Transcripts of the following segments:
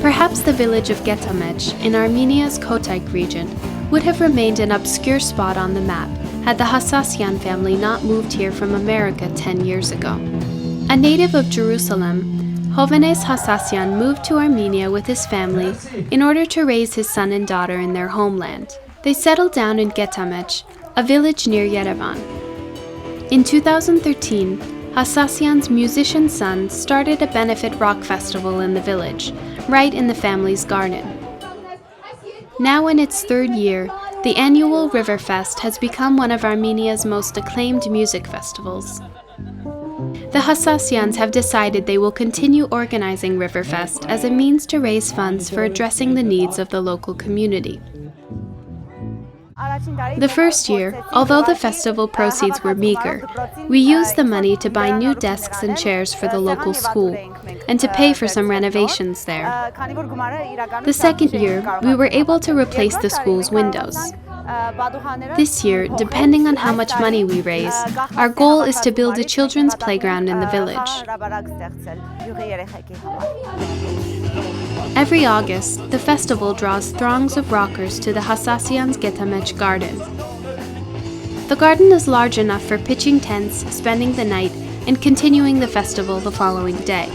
Perhaps the village of Getamej in Armenia's Kotayk region would have remained an obscure spot on the map had the Hassassian family not moved here from America 10 years ago. A native of Jerusalem, Hovhannes Hassassian moved to Armenia with his family in order to raise his son and daughter in their homeland. They settled down in Getamej, a village near Yerevan. In 2013, Hassassian's musician son started a benefit rock festival in the village, right in the family's garden. Now in its third year, the annual Riverfest has become one of Armenia's most acclaimed music festivals. The Hassassians have decided they will continue organizing Riverfest as a means to raise funds for addressing the needs of the local community. The first year, although the festival proceeds were meager, we used the money to buy new desks and chairs for the local school and to pay for some renovations there. The second year, we were able to replace the school's windows. This year, depending on how much money we raise, our goal is to build a children's playground in the village. Every August, the festival draws throngs of rockers to the Hassassians' Getamej garden. The garden is large enough for pitching tents, spending the night, and continuing the festival the following day.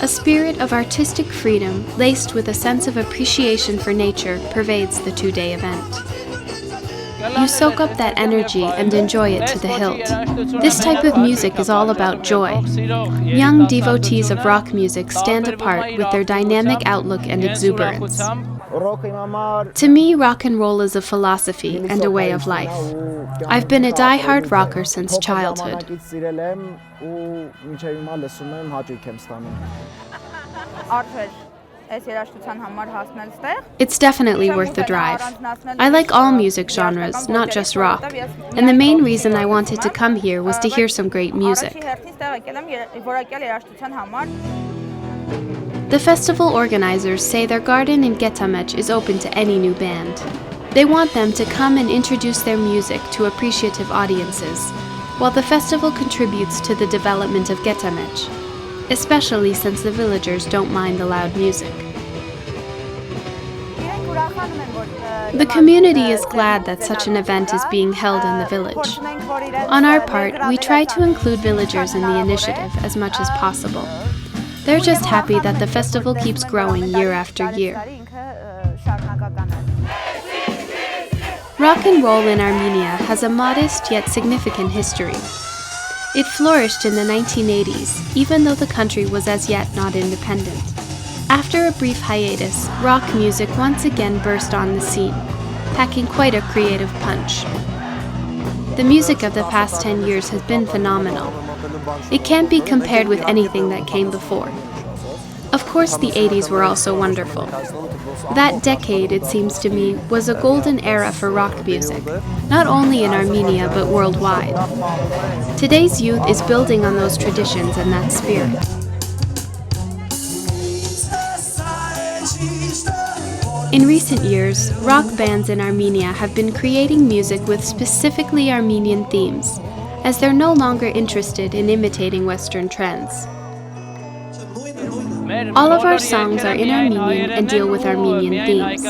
A spirit of artistic freedom, laced with a sense of appreciation for nature, pervades the two-day event. You soak up that energy and enjoy it to the hilt. This type of music is all about joy. Young devotees of rock music stand apart with their dynamic outlook and exuberance. To me, rock and roll is a philosophy and a way of life. I've been a die-hard rocker since childhood. It's definitely worth the drive. I like all music genres, not just rock, and the main reason I wanted to come here was to hear some great music. The festival organizers say their garden in Getamej is open to any new band. They want them to come and introduce their music to appreciative audiences, while the festival contributes to the development of Getamej, especially since the villagers don't mind the loud music. The community is glad that such an event is being held in the village. On our part, we try to include villagers in the initiative as much as possible. They're just happy that the festival keeps growing year after year. Rock and roll in Armenia has a modest yet significant history. It flourished in the 1980s, even though the country was as yet not independent. After a brief hiatus, rock music once again burst on the scene, packing quite a creative punch. The music of the past 10 years has been phenomenal. It can't be compared with anything that came before. Of course, the 80s were also wonderful. That decade, it seems to me, was a golden era for rock music, not only in Armenia but worldwide. Today's youth is building on those traditions and that spirit. In recent years, rock bands in Armenia have been creating music with specifically Armenian themes, as they're no longer interested in imitating Western trends. All of our songs are in Armenian and deal with Armenian themes.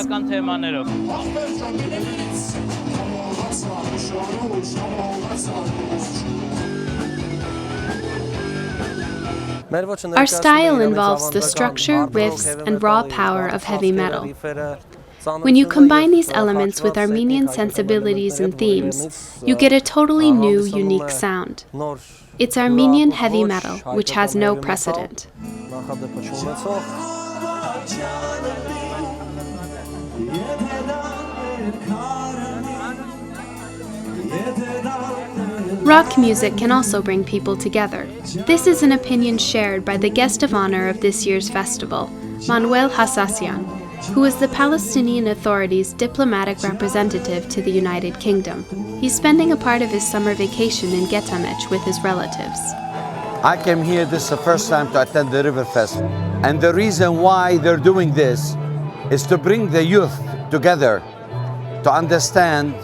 Our style involves the structure, riffs, and raw power of heavy metal. When you combine these elements with Armenian sensibilities and themes, you get a totally new, unique sound. It's Armenian heavy metal, which has no precedent. Rock music can also bring people together. This is an opinion shared by the guest of honor of this year's festival, Manuel Hassassian, who is the Palestinian Authority's diplomatic representative to the United Kingdom. He's spending a part of his summer vacation in Getamej with his relatives. I came here, this is the first time to attend the Riverfest. And the reason why they're doing this is to bring the youth together, to understand,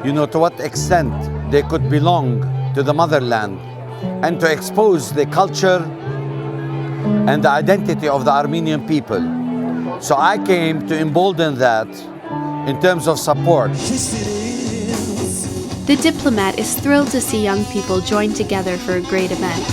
to what extent they could belong to the motherland, and to expose the culture and the identity of the Armenian people. So I came to embolden that in terms of support. The diplomat is thrilled to see young people join together for a great event.